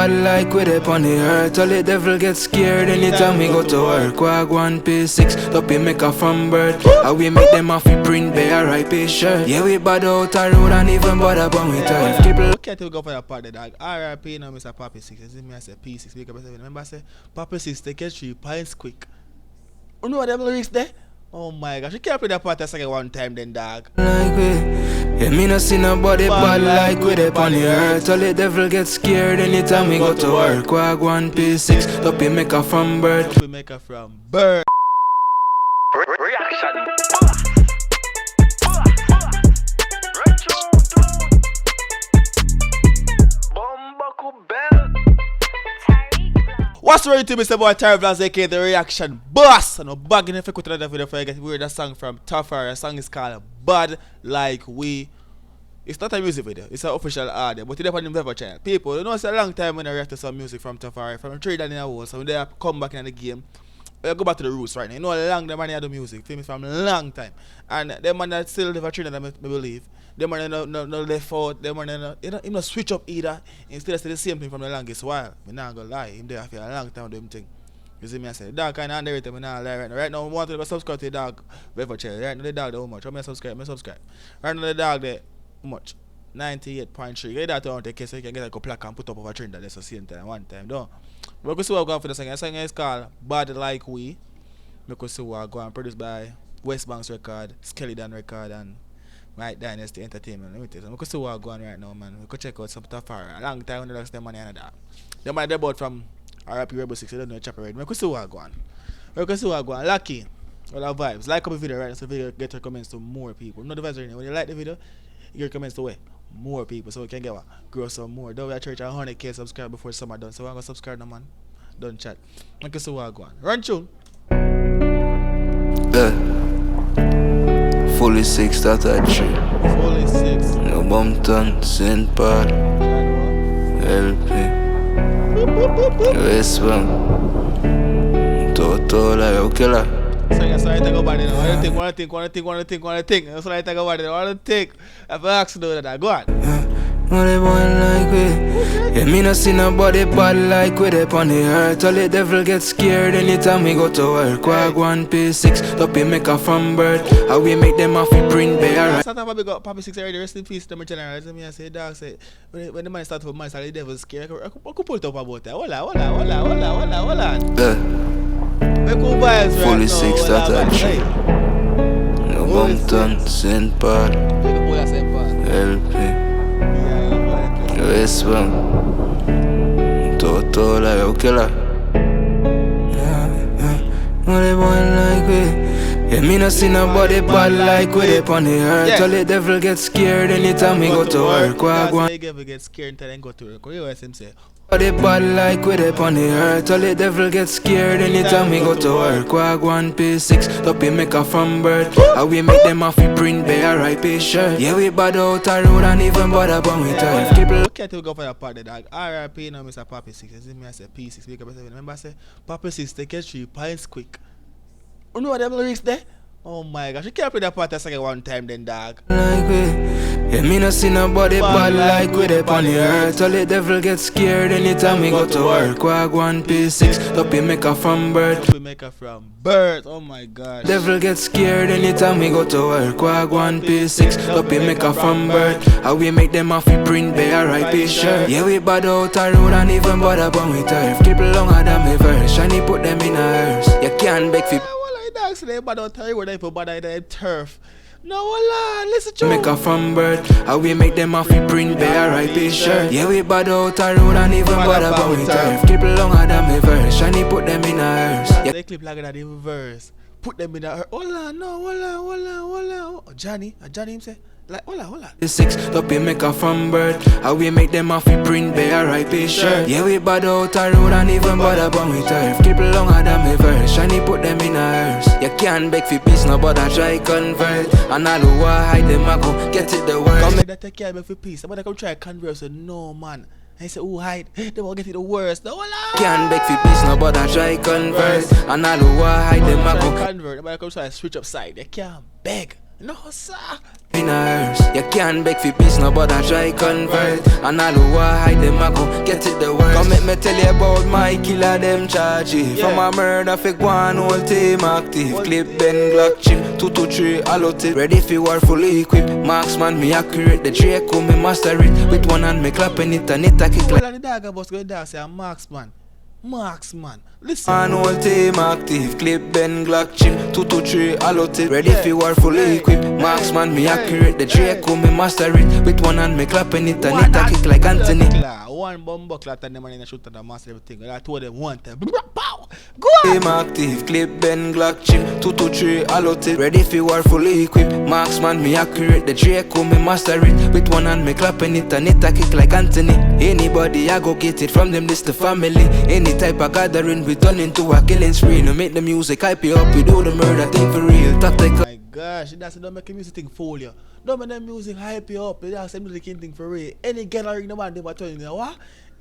I like with it on the earth, all the devil get scared anytime we go to work. 𝐑𝐂𝐓 𝐑𝐄𝐀𝐂𝐓𝐍, Dopey make a from birth. How we make them off, we print bare RIP shirt. Yeah, we bad out a road and even bother when we turf. People okay, to go for the party, dog. RIP now, Mr. Papi 6. You see me, I say P6. Because remember, I say Papi 6 take it 3 pints quick. You know what them lyrics there? Oh my gosh, you can't play that part second one time then, dog. Like we, yeah, me no see nobody bad like with it on the earth. All the devil get scared anytime we go to work. 𝐑𝐂𝐓 𝐑𝐄𝐀𝐂𝐓𝐍, Dopey make a from birth. Dopey make a from birth. Reaction. What's the to Mr. Boy Tafari aka the reaction boss? And I'm bagging if you could another video for you get weird that song from Tafari. The song is called Bad Like We. It's not a music video, it's an official audio, but it's up on the Vevo channel. People, you know it's a long time when I react to some music from Tafari, from 3 days in a row, so when they come back in the game, I go back to the roots right now. You know how long the man had the music, famous from a long time. And them man that still live a 3 days, I believe. Them man no left out, them man him no switch up either. Instead of say the same thing from the longest while. I'm not gonna lie, him there for a long time with them thing. You see me I say, the dog kinda underrated, I'm not lie right now. Right now I want to go subscribe to the dog Vevo channel. Right now the dog how much? How many subscribe? Right now the dog there, how much? 98.3. Get that on the case so you can get a couple plaque and put up over trend at the same time, one time, don't. But we see what going for the song. The song is called Bad Like We. We see what going produced by West Banks Record, Skeleton Record, and Right Dynasty Entertainment. Let me tell you, we can see what going right now, man. We could check out some Tafari. A long time when they lost their money and that. They might debut from RIP Rebel 6. They don't know chopper red. We can see what going. We can see what going. Lucky. All our vibes. Like up the video right now so the video get recommends to more people. Not the vibes right now. When you like the video, you recommends to more people so we can get what grow some more. Don't we at church 100k subscribe before summer done. So we're gonna subscribe now, man. Don't chat. I can see what I go on. Run tune. Fully 6 that I tree. Fully 6. No Bumpton, St. Paul, LP, West Bank, Toto, like killer. So that's why I think about it now. One thing. That's why I think about it. One thing. If I ask you that, go on. Money boy like we, yeah, me no see nobody bad like with it on the earth. All the devil get scared anytime we go to work. 𝐑𝐂𝐓 𝐑𝐄𝐀𝐂𝐓𝐍, Dopey make a from birth. How we make them off, we print bare. Sometimes I got Papi 6 already, rest in peace, them general. Me I say, dog, say, when the man start for months, the devil scared. I could pull it up about that. Hold on. Fully 6 that I tree. No Bumpton, St. Paul, LP, West Bank, Toto, like killer. Money boy like we, yeah, me no see nobody bad like with it on the earth. All the devil get scared anytime we go to work. 𝐑𝐂𝐓 the devil get scared until they go to work. You know what him say? All the bad like with it on the earth. All the devil get scared anytime we go to work. 𝐑𝐂𝐓 𝐑𝐄𝐀𝐂𝐓𝐍, Dopey make a from birth. How we make them off, we print bare RIP shirt. Yeah, we bad out a road and even bother when we turf. People okay to go for the party, dog. RIP now, Mr. Papi 6. You see me I say P6. Because remember I say Papi 6 take it 3 pints quick. You know what them lyrics there? Oh my gosh, you can't play that part second one time then, dog. Like we, yeah, me no see nobody bad like with it on the earth. All the devil get scared anytime we go to work. 𝐑𝐂𝐓 𝐑𝐄𝐂𝐂𝐓𝐍, Dopey make a from birth. Dopey make a from birth. Oh my gosh. Devil get scared anytime we go to work. 𝐑𝐂𝐓 𝐑𝐄𝐂𝐂𝐓𝐍, Dopey make a from birth. How we make them off, we print bare RIP shirt. Yeah, we bad out a road and even bother when we turf. Keep longer than me verse, shiny put them in a hearse. You can't beg for dogs they bad out here where they put bad out there turf. No, hold on, listen to make a from birth. How we make them off, we print bare RIP shirt. Yeah, we bad out a road and even bother when we turf. Keep longer than me verse, shiny put them in a hearse. They clip like that in verse. Put them in a hearse. Hold on, no, hold on. Johnny him say. Like, hold on. The 6 Dopey make a from birth. How we make them off, we print bare RIP shirt. Yeah, we bad out a road and even bother when we turf. Keep longer than me verse, shiny put them in a hearse. You can't beg for peace, no bother try convert. And all who hide them, I go get it the worst. Come make that take care beg for peace. Somebody come try converse with no man. I say, who hide? They won't get it the worst. No, hold on. Can't beg for peace, no bother try convert. And all who hide them, I go convert. Somebody come try switch up side. They can't beg. No, sir. In a hearse, you can't beg for peace, no but I try convert. And all who hide them, I go get it the worst. Come make me tell you about my killer, them charges. From a murder, fake one whole team active. Clip, Ben, Glock, chip, 223, all tip. Ready for war, fully equipped. Marksman, me accurate. The Draco, me master it. With one hand, me clapping it and it a kick like. The dog about to go down, say, marksman. Marksman. Listen. One whole team active. Clip, Ben, Glock, chip, 223, all tip. Ready for war, fully equipped. Marksman, me accurate. The Draco, me master it. With one hand, me clapping it and it a kick like Anthony. One bomb buckler and them and shoot at the master everything. I told them one time. Go Team active, clip, Ben, Glock, chip, 223, all tip. Ready for war, fully equipped. Marksman, me accurate. The Draco, me master it. With one hand, me clapping it and it a kick like Anthony. Anybody, I go get it from them, this the family. Any type of gathering, we turn into a killing spree. No make the music hype you up, we do the murder thing for real. Tactical. My gosh, that's don't make the music thing fool you. Don't make the music hype you up. That's the music thing for real. Any gathering, no man, they were telling you what?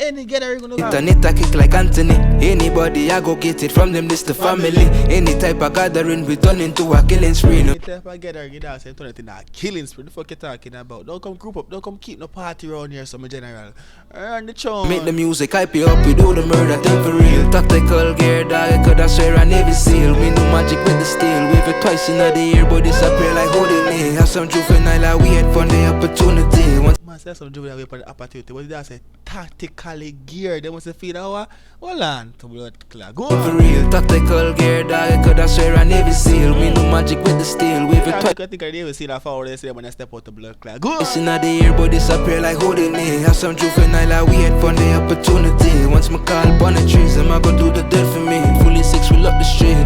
Any gathering, no man. It a kick like Anthony. Anybody, I go get it from them, this the family. Any type of gathering, we turn into a killing spree. No any type of gathering, that's turn it into a killing spree. The fuck you talking about? Don't come group up, don't come keep no party around here, some general. Earn the chunk. Make the music hype you up, we do the murder thing for real. Tactical gear, dog, could I swear I never seal. We do magic with the steel, wave it twice in the year, but disappear like Houdini. Have some juvenile, I wait for the opportunity. Once man say some juvenile wait for the opportunity, what did I say? Tactically gear, they must feel our hold on to blood clot. Go for real, tactical gear, dog, could I swear I never seal. We do magic with the steel, wave it twice. I think I never see that forward they say when I step out the blood clot. Go in the year, but disappear like Houdini. Have some juvenile, I wait for the opportunity. Once my call upon the trees, them I go do the death for me. Fully six, we up the street.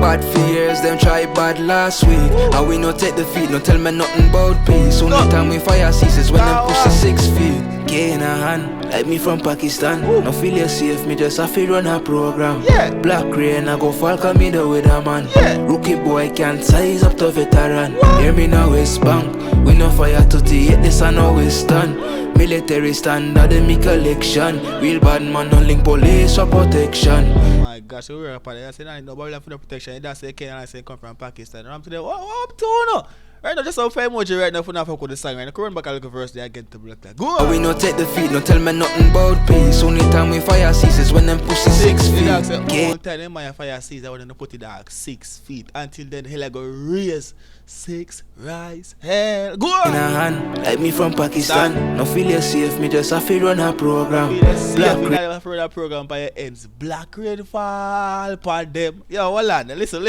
Bad fears, them try bad last week. And we no take defeat, no tell me nothing about peace. Only time we fire ceases when them push the 6 feet. K in a hand, like me from Pakistan. No feel you safe, me just have to run a program. Black rain, I go Falcon me there with a man. Rookie boy can't size up to veteran. Hear me now, West Bank. We no fire to hit this and always stand. Military standard in me collection. Real bad man, no link police or protection. Oh my gosh, we were up there. I said, I nobody left for the protection. That's say Kenya, I say come from Pakistan. And I'm today, what up to no? Right now, just some fame emoji right now for not fuck with the song. Right now, run back a little verse there again to block that. Go on. We no take the feet, no tell me nothing about peace. Only time we fire ceases when them pussy 6 feet. One time them my fire cease, I want to put it at 6 feet. Until then, hell I go raise 6 rise hell. Go on. In a hand, like me from Pakistan. No feel you safe, me just have to run a program. Black rain, have to run a program by your ends. Black rain fall upon them. Yo, hold on, listen.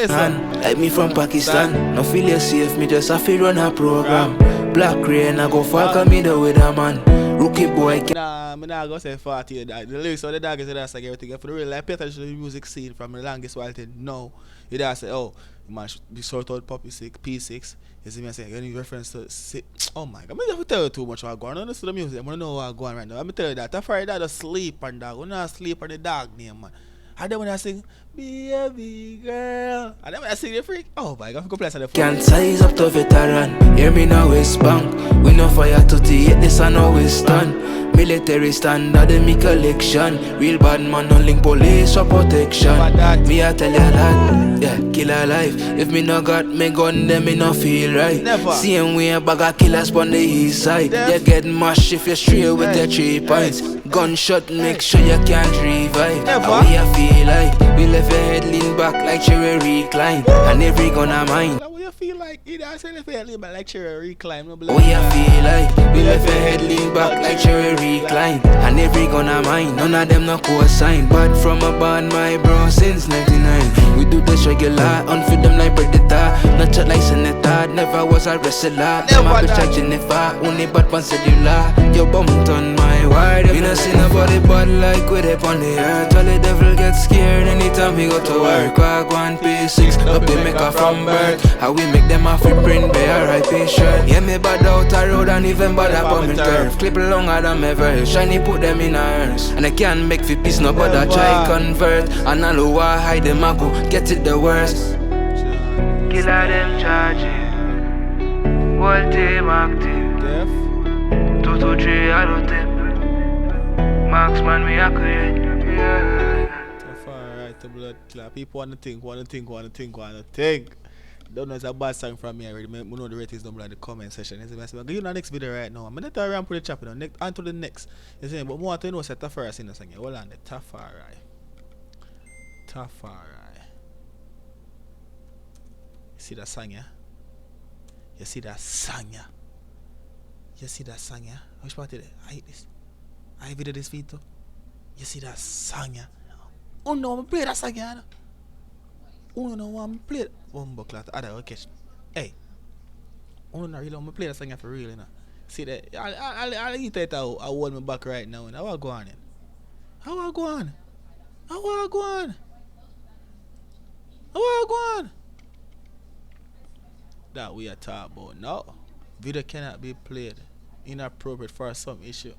Hand, like me from Pakistan. No feel you safe, me just have to run a program. Black rain, I go Falcon me there with a man. Rookie boy can I'm not gonna say 40 the lyrics of the dog is that's like everything. For the real, like pay attention to the music scene from the longest while till now. You don't say, oh, man should be sort out Poppy 6, P6. You see me saying any reference to oh my god, I'm not tell you too much what's going on. Listen to the music, I wanna know what's going on right now. I'm tell you that Tafari that sleep and dog. When I sleep on the dog name, man. And then when I sing, be a big girl. And then when I sing the freak, oh my god, I go play on the phone. can't size up to veteran. Hear me now, West Bank. We no fire to hit this and always stand. Military standard in me collection. Real bad man, no link police or protection. Me I tell you that, yeah, kill a life. If me no got me gun, then me no feel right. Never. Same way a bag of killers on the east side. You get mashed if you stray with your 3 points. Gunshot, make sure you can't revive. How we a feel like? We left your head lean back like cherry recline. And every gun of mine. How you feel like? You know, I say left your head lean back like cherry recline. How you feel like? We left your head lean back like cherry recline. And every gun of mine, none of them no co-sign. But from a band, my bro, since 99. We do this regular, unfit them like predator. Not chat like senator, never was a wrestler. Them a bitch like Jennifer, only bad pan cellular. Your bum on my wire. Me no see nobody bad like with it on the earth. All the devil get scared anytime we go to work. Wag 1 P6, up they make her from birth. How we make them off with print by RIP shirt. Yeah, me bad out a road and even bad up on me turf. Clip longer than ever, shiny put them in a hearse. And I can't make for peace, nobody try convert. And all who I hide them, I go get it the worst. Killer them charges, whole team active. 223 auto tip. Marksman, me accurate. Tafari, right, the blood clot. People wanna think. don't know it's a bad song from me already. I know the ratings don't in the comment section. You see, I say, give you the next video right now. I'm gonna tell you around put the chop on next on to the next. You see, but more to know say Tafari sing the song. Hold on, the Tafari. You see that song, yeah? You see that song, yeah? You see that song, yeah? Which part of it? I hate this. I video this video too. You see that song, yeah? Oh no, I'm play that song, yeah? Oh no, I'm play it. One buckler, other occasion. Hey. Oh no, really, I'm play that song for real, you know. See that? I'll eat it out. I hold my back right now. How I go on it? How I go on? How I go on? How I go on? That we are talking about. No. Video cannot be played. Inappropriate for some issue.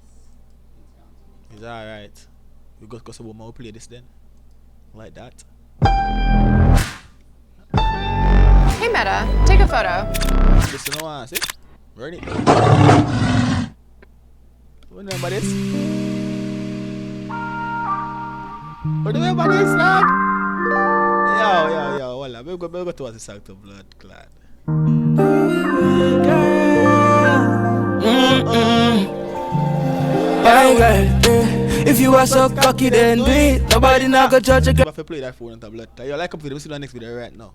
It's alright. We got to more play this then. Like that. Hey Meta, take a photo. Listen, no one, see? Ready? Remember this? Remember this, lad? Yo, voila. We'll go towards the song to Blood Clad. If you are so cocky, then do it. Nobody not gonna judge you. If I play that phone on the blood, you like up video, we see the next video right now.